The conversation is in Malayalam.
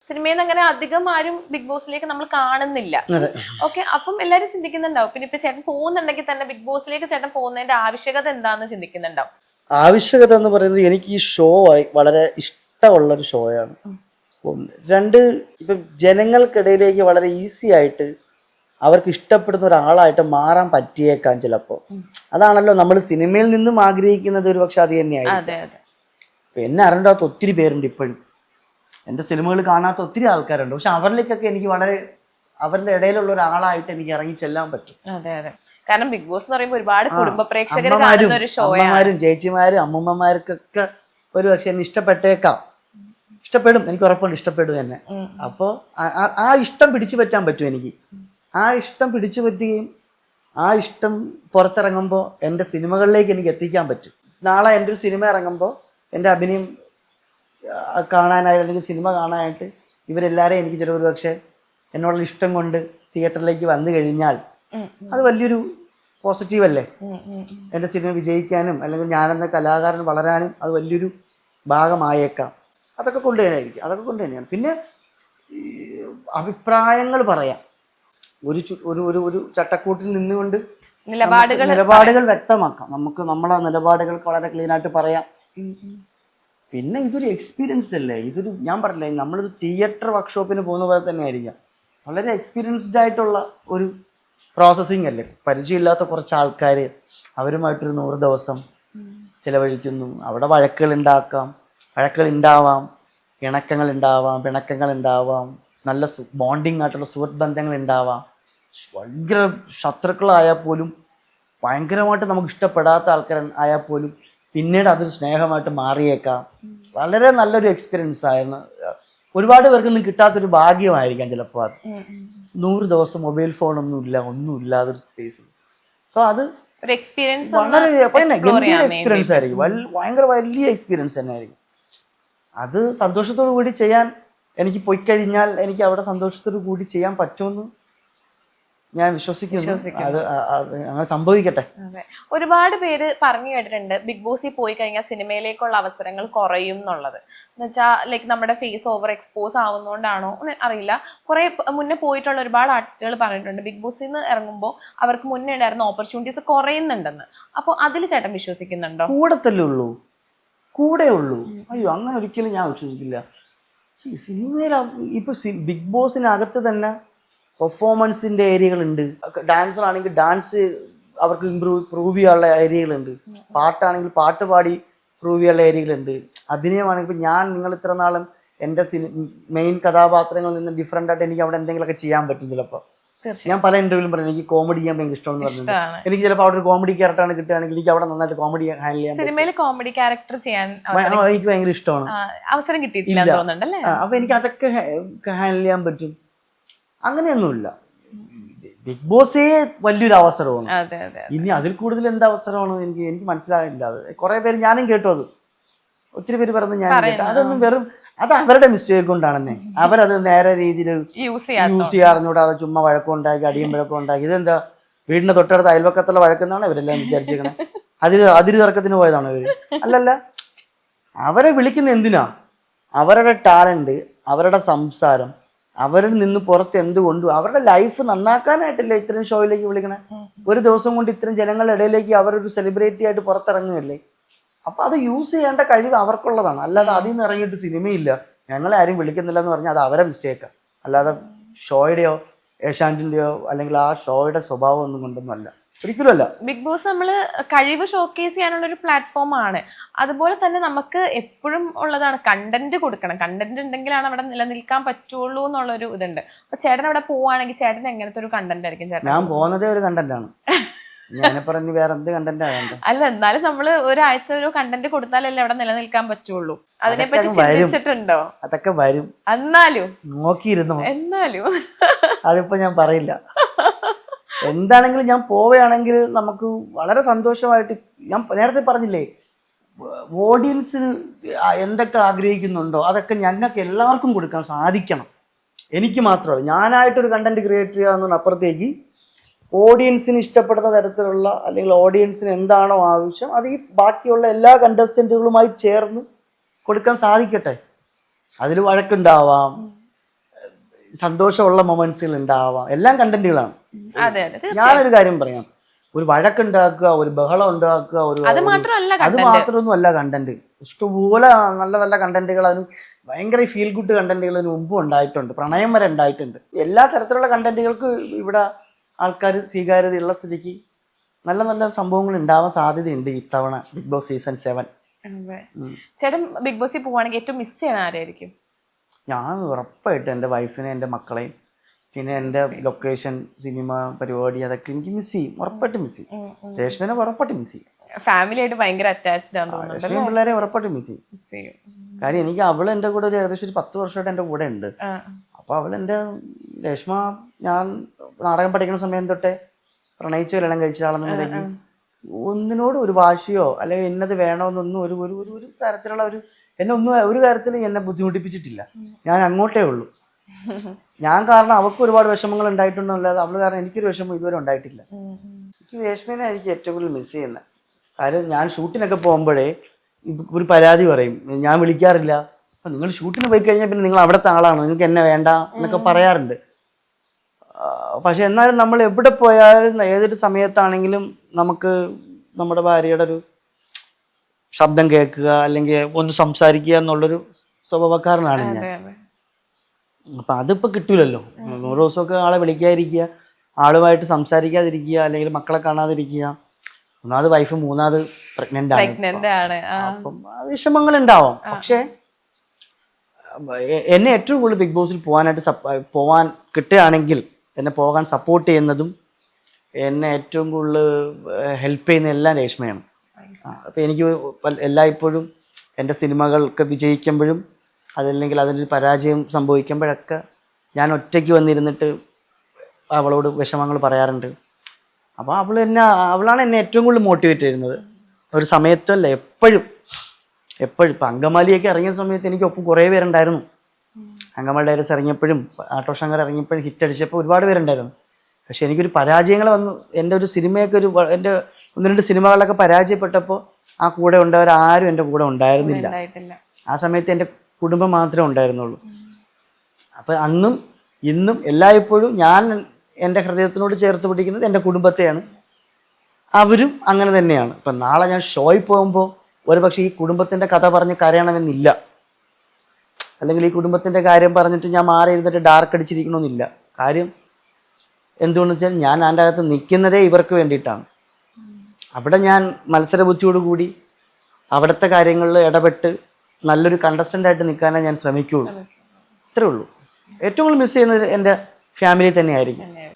സിനിമയിൽ നിന്ന് അങ്ങനെ അധികം ആരും ബിഗ് ബോസിലേക്ക് നമ്മൾ കാണുന്നില്ല. ഓക്കെ, അപ്പം എല്ലാരും ചിന്തിക്കുന്നുണ്ടാവും, പിന്നെ ഇപ്പൊ ചേട്ടൻ പോകുന്നുണ്ടെങ്കിൽ തന്നെ ബിഗ് ബോസിലേക്ക് ചേട്ടൻ പോകുന്നതിന്റെ ആവശ്യകത എന്താന്ന് ചിന്തിക്കുന്നുണ്ടാവും. ആവശ്യകത എന്ന് പറയുന്നത് എനിക്ക് ഈ ഷോ വളരെ ഇഷ്ടമുള്ളൊരു ഷോയാണ്. രണ്ട്, ഇപ്പൊ ജനങ്ങൾക്കിടയിലേക്ക് വളരെ ഈസി ആയിട്ട് അവർക്ക് ഇഷ്ടപ്പെടുന്ന ഒരാളായിട്ട് മാറാൻ പറ്റിയേക്കാം ചിലപ്പോൾ. അതാണല്ലോ നമ്മൾ സിനിമയിൽ നിന്നും ആഗ്രഹിക്കുന്നത്. ഒരു പക്ഷെ അത് തന്നെയായിരിക്കും. എന്നെ അറിയാത്ത ഒത്തിരി പേരുണ്ട് ഇപ്പോഴും, എൻ്റെ സിനിമകൾ കാണാത്ത ഒത്തിരി ആൾക്കാരുണ്ട്. പക്ഷെ അവരിലേക്കൊക്കെ എനിക്ക് വളരെ അവരുടെ ഇടയിലുള്ള ഒരാളായിട്ട് എനിക്ക് ഇറങ്ങി ചെല്ലാൻ പറ്റും. കാരണം ബിഗ് ബോസ് എന്ന് പറയുമ്പോൾ ഒരുപാട് കുടുംബ പ്രേക്ഷകർ, അമ്മമാരും ചേച്ചിമാരും അമ്മൂമ്മമാർക്കൊക്കെ ഒരു പക്ഷെ എന്നെ ഇഷ്ടപ്പെടും. എനിക്ക് ഉറപ്പുണ്ട്, ഇഷ്ടപ്പെടും എന്നെ. അപ്പോൾ ആ ഇഷ്ടം പിടിച്ചു പറ്റാൻ പറ്റും എനിക്ക്. ആ ഇഷ്ടം പിടിച്ചു പറ്റുകയും ആ ഇഷ്ടം പുറത്തിറങ്ങുമ്പോൾ എൻ്റെ സിനിമകളിലേക്ക് എനിക്ക് എത്തിക്കാൻ പറ്റും. നാളെ എൻ്റെ ഒരു സിനിമ ഇറങ്ങുമ്പോൾ എൻ്റെ അഭിനയം കാണാനായിട്ട് അല്ലെങ്കിൽ സിനിമ കാണാനായിട്ട് ഇവരെല്ലാവരെയും എനിക്ക് ചിലപ്പോൾ പക്ഷേ എന്നോടുള്ള ഇഷ്ടം കൊണ്ട് തിയേറ്ററിലേക്ക് വന്നു കഴിഞ്ഞാൽ അത് വലിയൊരു പോസിറ്റീവ് അല്ലേ. എൻ്റെ സിനിമ വിജയിക്കാനും അല്ലെങ്കിൽ ഞാനെന്ന കലാകാരൻ വളരാനും അത് വലിയൊരു ഭാഗമായേക്കാം. അതൊക്കെ കൊണ്ട് തന്നെയായിരിക്കും, അതൊക്കെ കൊണ്ട് തന്നെയാണ്. പിന്നെ അഭിപ്രായങ്ങൾ പറയാം. ഒരു ചട്ടക്കൂട്ടിൽ നിന്നുകൊണ്ട് നിലപാടുകൾ വ്യക്തമാക്കാം. നമുക്ക് നമ്മളെ നിലപാടുകൾ വളരെ ക്ലീനായിട്ട് പറയാം. പിന്നെ ഇതൊരു എക്സ്പീരിയൻസ്ഡ് അല്ലേ, ഞാൻ പറഞ്ഞില്ലേ, നമ്മളൊരു തിയേറ്റർ വർക്ക്ഷോപ്പിന് പോകുന്ന പോലെ തന്നെ ആയിരിക്കാം. വളരെ എക്സ്പീരിയൻസ്ഡ് ആയിട്ടുള്ള ഒരു പ്രോസസ്സിങ് അല്ലേ. പരിചയമില്ലാത്ത കുറച്ച് ആൾക്കാർ അവരുമായിട്ടൊരു 100 ദിവസം ചിലവഴിക്കുന്നു. അവിടെ വഴക്കുകൾ ഉണ്ടാവാം, പിണക്കങ്ങൾ ഉണ്ടാവാം, നല്ല ബോണ്ടിങ് ആയിട്ടുള്ള സുഹൃത്ത് ബന്ധങ്ങൾ ഉണ്ടാവാം. ഭയങ്കര ശത്രുക്കളായാൽ പോലും, ഭയങ്കരമായിട്ട് നമുക്ക് ഇഷ്ടപ്പെടാത്ത ആൾക്കാർ ആയാൽ പോലും പിന്നീട് അതൊരു സ്നേഹമായിട്ട് മാറിയേക്കാം. വളരെ നല്ലൊരു എക്സ്പീരിയൻസ് ആയിരുന്നു. ഒരുപാട് പേർക്കൊന്നും കിട്ടാത്തൊരു ഭാഗ്യമായിരിക്കാം ചിലപ്പോൾ അത്. 100 ദിവസം മൊബൈൽ ഒന്നുമില്ല അതൊരു സ്പേസ്. സോ അത് വളരെ ഗംഭീര എക്സ്പീരിയൻസ് ആയിരിക്കും. ഭയങ്കര വലിയ എക്സ്പീരിയൻസ് തന്നെ ആയിരിക്കും. അത് സന്തോഷത്തോടു കൂടി ചെയ്യാൻ എനിക്ക് പോയി കഴിഞ്ഞാൽ എനിക്ക് അവിടെ സന്തോഷത്തോടു കൂടി ചെയ്യാൻ പറ്റുമെന്ന് ഞാൻ വിശ്വസിക്കുന്നു. അത് അങ്ങനെ സംഭവിക്കട്ടെ. ഒരുപാട് പേര് പറഞ്ഞു കേട്ടിട്ടുണ്ട് ബിഗ് ബോസിൽ പോയി കഴിഞ്ഞാൽ സിനിമയിലേക്കുള്ള അവസരങ്ങൾ കുറയും എന്നുള്ളത്. എന്ന് വെച്ചാൽ ലൈക്ക് നമ്മുടെ ഫേസ് ഓവർ എക്സ്പോസ് ആവുന്നതുകൊണ്ടാണോ അറിയില്ല. കുറെ മുന്നേ പോയിട്ടുള്ള ഒരുപാട് ആർട്ടിസ്റ്റുകൾ പറഞ്ഞിട്ടുണ്ട് ബിഗ് ബോസിൽ നിന്ന് ഇറങ്ങുമ്പോൾ അവർക്ക് മുന്നേ ഉണ്ടായിരുന്ന ഓപ്പർച്യൂണിറ്റീസ് കുറയുന്നുണ്ടെന്ന്. അപ്പോൾ അതിൽ ചേട്ടൻ വിശ്വസിക്കുന്നുണ്ടോ? കൂടെ ഉള്ളൂ. അയ്യോ, അങ്ങനെ ഒരിക്കലും ഞാൻ വിശ്വസിക്കില്ല. സിനിമയിൽ ഇപ്പൊ ബിഗ് ബോസിനകത്ത് തന്നെ പെർഫോമൻസിന്റെ ഏരിയകളുണ്ട്. ഡാൻസർ ആണെങ്കിൽ ഡാൻസ് അവർക്ക് പ്രൂവ് ചെയ്യാനുള്ള ഏരിയകളുണ്ട്. പാട്ടാണെങ്കിൽ പാട്ട് പാടി പ്രൂവ് ചെയ്യാനുള്ള ഏരിയകളുണ്ട്. അഭിനയമാണെങ്കിൽ നിങ്ങൾ ഇത്ര നാളും എൻ്റെ മെയിൻ കഥാപാത്രങ്ങളിൽ നിന്ന് ഡിഫറെൻ്റ് ആയിട്ട് എനിക്ക് അവിടെ എന്തെങ്കിലുമൊക്കെ ചെയ്യാൻ പറ്റും. ചിലപ്പോൾ ഞാൻ പല ഇന്റർവ്യൂവിലും പറഞ്ഞു എനിക്ക് കോമഡി ചെയ്യാൻ ഭയങ്കര ഇഷ്ടമെന്ന് പറഞ്ഞിട്ടുണ്ട്. എനിക്ക് ചിലപ്പോൾ അവിടെ ഒരു കോമഡി ക്യാരക്ടറാണ് കിട്ടുകയാണെങ്കിൽ എനിക്ക് അവിടെ നന്നായിട്ട് കോമഡി ഹാൻഡിൽ ചെയ്യാൻ എനിക്ക് ഭയങ്കര ഇഷ്ടമാണ്. അവസരം കിട്ടിയിട്ടില്ല. അപ്പൊ എനിക്ക് അതൊക്കെ ഹാൻഡിൽ ചെയ്യാൻ പറ്റും. അങ്ങനെയൊന്നുമില്ല. ബിഗ് ബോസേ വലിയൊരു അവസരമാണ്. ഇനി അതിൽ കൂടുതൽ എന്ത് അവസരമാണ് എനിക്ക് മനസ്സിലാകില്ല. അത് കുറെ പേര് ഞാനും കേട്ടു, അത് ഒത്തിരി പേര് പറഞ്ഞു ഞാൻ കേട്ടു. അതൊന്നും അത് അവരുടെ മിസ്റ്റേക്ക് കൊണ്ടാണെന്നേ. അവരത് നേരെ രീതിയിൽ യൂസ് ചെയ്യാറിഞ്ഞൂടെ. അത് ചുമ്മാ വഴക്കമുണ്ടാക്കി, അടിയും വഴക്കമുണ്ടാക്കി. ഇതെന്താ വീടിന്റെ തൊട്ടടുത്ത അയൽവക്കത്തുള്ള വഴക്കെന്നാണ് ഇവരെല്ലാം വിചാരിച്ചേക്കണേ. അതിര് തർക്കത്തിന് പോയതാണോ ഇവര്? അല്ലല്ല. അവരെ വിളിക്കുന്ന എന്തിനാ? അവരുടെ ടാലന്റ്, അവരുടെ സംസാരം, അവരിൽ നിന്ന് പുറത്ത് എന്തുകൊണ്ടും അവരുടെ ലൈഫ് നന്നാക്കാനായിട്ടല്ലേ ഇത്രയും ഷോയിലേക്ക് വിളിക്കണേ. ഒരു ദിവസം കൊണ്ട് ഇത്രയും ജനങ്ങളുടെ ഇടയിലേക്ക് അവരൊരു സെലിബ്രിറ്റി ആയിട്ട് പുറത്തിറങ്ങുകയല്ലേ. അപ്പൊ അത് യൂസ് ചെയ്യേണ്ട കഴിവ് അവർക്കുള്ളതാണ്. അല്ലാതെ അതിൽ നിന്ന് ഇറങ്ങിയിട്ട് സിനിമയില്ല, ഞങ്ങളെ ആരും വിളിക്കുന്നില്ല എന്ന് പറഞ്ഞാൽ അത് അവരെ മിസ്റ്റേക്കാണ്. അല്ലാതെ ഷോയുടെയോ ഏഷ്യാനെറ്റിന്റെയോ അല്ലെങ്കിൽ ആ ഷോയുടെ സ്വഭാവം ഒന്നും കൊണ്ടൊന്നും അല്ല, ഒരിക്കലും അല്ല. ബിഗ് ബോസ് നമ്മള് കഴിവ് ഷോക്കേസ് ചെയ്യാനുള്ള ഒരു പ്ലാറ്റ്ഫോം ആണ്. അതുപോലെ തന്നെ നമുക്ക് എപ്പോഴും ഉള്ളതാണ് കണ്ടന്റ് കൊടുക്കണം. കണ്ടന്റ് ഉണ്ടെങ്കിലാണ് അവിടെ നിലനിൽക്കാൻ പറ്റുള്ളൂ എന്നുള്ളൊരു ഇതുണ്ട്. അപ്പൊ ചേട്ടൻ അവിടെ പോവാണെങ്കിൽ ചേട്ടൻ എങ്ങനത്തെ ഒരു കണ്ടന്റ് ആയിരിക്കും ചേട്ടൻ? ഞാൻ പോകുന്നതേ ഒരു കണ്ടന്റ് ആണ്. ഞാൻ പറഞ്ഞു വേറെ എന്ത് കണ്ടന്റ് ആകണ്ട. അല്ല, എന്നാലും നമ്മള് ഒരാഴ്ച ഒരു കണ്ടന്റ് കൊടുത്താലല്ലേ അവിടെ നിലനിൽക്കാൻ പറ്റുള്ളൂ. അതിനെപ്പറ്റി ചിന്തിച്ചിട്ടുണ്ടോ? അതൊക്കെ വരും. എന്നാലും നോക്കിയിരുന്നു. എന്നാലും അതിപ്പോ ഞാൻ പറയില്ല. എന്താണെങ്കിലും ഞാൻ പോവുകയാണെങ്കിൽ നമുക്ക് വളരെ സന്തോഷമായിട്ട്, ഞാൻ നേരത്തെ പറഞ്ഞില്ലേ, ഓഡിയൻസിന് എന്തൊക്കെ ആഗ്രഹിക്കുന്നുണ്ടോ അതൊക്കെ ഞങ്ങൾക്ക് എല്ലാവർക്കും കൊടുക്കാൻ സാധിക്കണം. എനിക്ക് മാത്രമല്ല, ഞാനായിട്ടൊരു കണ്ടന്റ് ക്രിയേറ്റ് ചെയ്യുക എന്നതിനപ്പുറത്തേക്ക് ഓഡിയൻസിന് ഇഷ്ടപ്പെടുന്ന തരത്തിലുള്ള അല്ലെങ്കിൽ ഓഡിയൻസിന് എന്താണോ ആവശ്യം അത് ഈ ബാക്കിയുള്ള എല്ലാ കണ്ടസ്റ്റന്റുകളുമായി ചേർന്ന് കൊടുക്കാൻ സാധിക്കട്ടെ. അതിൽ വഴക്കുണ്ടാവാം, സന്തോഷമുള്ള മൊമെന്റ്സുകൾ ഉണ്ടാവാം, എല്ലാം കണ്ടന്റുകളാണ്. അതെ അതെ ഞാനൊരു കാര്യം പറയാം, ഒരു വഴക്കുണ്ടാക്കുക, ഒരു ബഹളം ഉണ്ടാക്കുക, അത് മാത്രമല്ല അത് മാത്രമൊന്നും അല്ല കണ്ടന്റ്. ഇഷ്ടംപോലെ നല്ല നല്ല കണ്ടന്റുകൾ, അതിന് ഭയങ്കര ഫീൽ ഗുഡ് കണ്ടന്റുകൾ അതിന് മുമ്പും ഉണ്ടായിട്ടുണ്ട്, പ്രണയം വരെ ഉണ്ടായിട്ടുണ്ട്. എല്ലാ തരത്തിലുള്ള കണ്ടന്റുകൾക്ക് ഇവിടെ ആൾക്കാർ സ്വീകാര്യതയുള്ള സ്ഥിതിക്ക് നല്ല നല്ല സംഭവങ്ങൾ ഉണ്ടാവാൻ സാധ്യതയുണ്ട് ഇത്തവണ ബിഗ് ബോസ് സീസൺ 7. ചേട്ടൻ ബിഗ് ബോസിൽ പോവാണെങ്കിൽ ഏറ്റവും മിസ് ചെയ്യണ ആരായിരിക്കും? ഞാൻ ഉറപ്പായിട്ടും എൻ്റെ വൈഫിനെ, എൻ്റെ മക്കളെയും, പിന്നെ എൻ്റെ ലൊക്കേഷൻ, സിനിമ പരിപാടി, അതൊക്കെ എനിക്ക് മിസ് ചെയ്യും, ഉറപ്പായിട്ട് മിസ് ചെയ്യും. രേഷ്മേനെ ഉറപ്പായിട്ട് മിസ് ചെയ്യും. ഫാമിലി ആയിട്ട് ഭയങ്കര അറ്റാച്ച്ഡ് ആണെന്ന് തോന്നുന്നു. രേഷ്മയും പിള്ളേരെ ഉറപ്പായിട്ട് മിസ് ചെയ്യും. കാര്യം എനിക്ക് അവൾ എൻ്റെ കൂടെ ഒരു ഏകദേശം ഒരു 10 വർഷമായിട്ട് എൻ്റെ കൂടെ ഉണ്ട്. അപ്പോൾ അവളെൻ്റെ രേഷ്മ ഞാൻ നാടകം പഠിക്കുന്ന സമയം തൊട്ടേ പ്രണയിച്ച് കല്യാണം കഴിച്ച ആളെന്നുണ്ടെങ്കിൽ ഒന്നിനോട് ഒരു വാശിയോ അല്ലെങ്കിൽ എന്നത് വേണമെന്നൊന്നും ഒരു ഒരു ഒരു തരത്തിലുള്ള എന്നെ ഒന്നും ഒരു കാര്യത്തിൽ എന്നെ ബുദ്ധിമുട്ടിപ്പിച്ചിട്ടില്ല. ഞാൻ അങ്ങോട്ടേ ഉള്ളൂ. ഞാൻ കാരണം അവൾക്ക് ഒരുപാട് വിഷമങ്ങൾ ഉണ്ടായിട്ടുണ്ടല്ലാതെ അവള് കാരണം എനിക്കൊരു വിഷമം ഇതുവരെ ഉണ്ടായിട്ടില്ല. എനിക്ക് രേഷ്മേനെ എനിക്ക് ഏറ്റവും കൂടുതൽ മിസ് ചെയ്യുന്നത്. കാര്യം ഞാൻ ഷൂട്ടിനൊക്കെ പോകുമ്പോഴേ ഒരു പരാതി പറയും, ഞാൻ വിളിക്കാറില്ല. അപ്പം നിങ്ങൾ ഷൂട്ടിന് പോയി കഴിഞ്ഞാൽ പിന്നെ നിങ്ങൾ അവിടുത്തെ ആളാണ്, നിങ്ങൾക്ക് എന്നെ വേണ്ട എന്നൊക്കെ പറയാറുണ്ട്. പക്ഷെ എന്നാലും നമ്മൾ എവിടെ പോയാലും ഏതൊരു സമയത്താണെങ്കിലും നമുക്ക് നമ്മുടെ ഭാര്യയുടെ ഒരു ശബ്ദം കേൾക്കുക അല്ലെങ്കിൽ ഒന്ന് സംസാരിക്കുക എന്നുള്ളൊരു സ്വഭാവക്കാരനാണ് ഞാൻ. അപ്പം അതിപ്പോൾ കിട്ടൂലല്ലോ. 100 ദിവസമൊക്കെ ആളെ വിളിക്കാതിരിക്കുക, ആളുമായിട്ട് സംസാരിക്കാതിരിക്കുക, അല്ലെങ്കിൽ മക്കളെ കാണാതിരിക്കുക. ഒന്നാമത് വൈഫ്, മൂന്നാമത് പ്രഗ്നന്റ് ആണ്. അപ്പം വിഷമങ്ങൾ ഉണ്ടാവാം. പക്ഷേ എന്നെ ഏറ്റവും കൂടുതൽ ബിഗ് ബോസിൽ പോകാൻ കിട്ടുകയാണെങ്കിൽ എന്നെ പോകാൻ സപ്പോർട്ട് ചെയ്യുന്നതും എന്നെ ഏറ്റവും കൂടുതൽ ഹെൽപ്പ് ചെയ്യുന്ന എല്ലാം രേഷ്മയാണ്. അപ്പം എനിക്ക് എല്ലായ്പ്പോഴും എൻ്റെ സിനിമകളൊക്കെ വിജയിക്കുമ്പോഴും അതല്ലെങ്കിൽ അതിനൊരു പരാജയം സംഭവിക്കുമ്പോഴൊക്കെ ഞാൻ ഒറ്റയ്ക്ക് വന്നിരുന്നിട്ട് അവളോട് വിഷമങ്ങൾ പറയാറുണ്ട്. അപ്പോൾ അവളാണ് എന്നെ ഏറ്റവും കൂടുതൽ മോട്ടിവേറ്റ് ചെയ്യുന്നത്. ഒരു സമയത്തല്ല, എപ്പോഴും ഇപ്പം അങ്കമാലിയൊക്കെ ഇറങ്ങിയ സമയത്ത് എനിക്ക് ഒപ്പം കുറേ പേരുണ്ടായിരുന്നു. അങ്കമാലി ഡയറീസ് ഇറങ്ങിയപ്പോഴും ആട്ടോ ശങ്കർ ഇറങ്ങിയപ്പോഴും ഹിറ്റ് അടിച്ചപ്പോൾ ഒരുപാട് പേരുണ്ടായിരുന്നു. പക്ഷെ എനിക്കൊരു പരാജയങ്ങൾ വന്നു. എൻ്റെ ഒരു സിനിമയൊക്കെ എൻ്റെ 1-2 സിനിമകളിലൊക്കെ പരാജയപ്പെട്ടപ്പോൾ ആ കൂടെ ഉണ്ടായവരാരും എൻ്റെ കൂടെ ഉണ്ടായിരുന്നില്ല. ആ സമയത്ത് എൻ്റെ കുടുംബം മാത്രമേ ഉണ്ടായിരുന്നുള്ളൂ. അപ്പം അന്നും ഇന്നും എല്ലായ്പ്പോഴും ഞാൻ എൻ്റെ ഹൃദയത്തിനോട് ചേർത്ത് പിടിക്കുന്നത് എൻ്റെ കുടുംബത്തെയാണ്. അവരും അങ്ങനെ തന്നെയാണ്. ഇപ്പം നാളെ ഞാൻ ഷോയിൽ പോകുമ്പോൾ ഒരു പക്ഷേ ഈ കുടുംബത്തിൻ്റെ കഥ പറഞ്ഞ് കരയണമെന്നില്ല, അല്ലെങ്കിൽ ഈ കുടുംബത്തിൻ്റെ കാര്യം പറഞ്ഞിട്ട് ഞാൻ മാറി ഇരുന്നിട്ട് ഡാർക്ക് അടിച്ചിരിക്കണമെന്നില്ല. കാര്യം എന്തുകൊണ്ടെന്ന് വെച്ചാൽ ഞാൻ അതിൻ്റെ അകത്ത് നിൽക്കുന്നതേ ഇവർക്ക് വേണ്ടിയിട്ടാണ്. അവിടെ ഞാൻ മത്സരബുദ്ധിയോട് കൂടി അവിടുത്തെ കാര്യങ്ങളിൽ ഇടപെട്ട് നല്ലൊരു കണ്ടസ്റ്റൻ്റായിട്ട് നിൽക്കാനേ ഞാൻ ശ്രമിക്കുകയുള്ളൂ. ഇത്രേ ഉള്ളൂ. ഏറ്റവും കൂടുതൽ മിസ് ചെയ്യുന്നത് എൻ്റെ ഫാമിലി തന്നെയായിരിക്കും.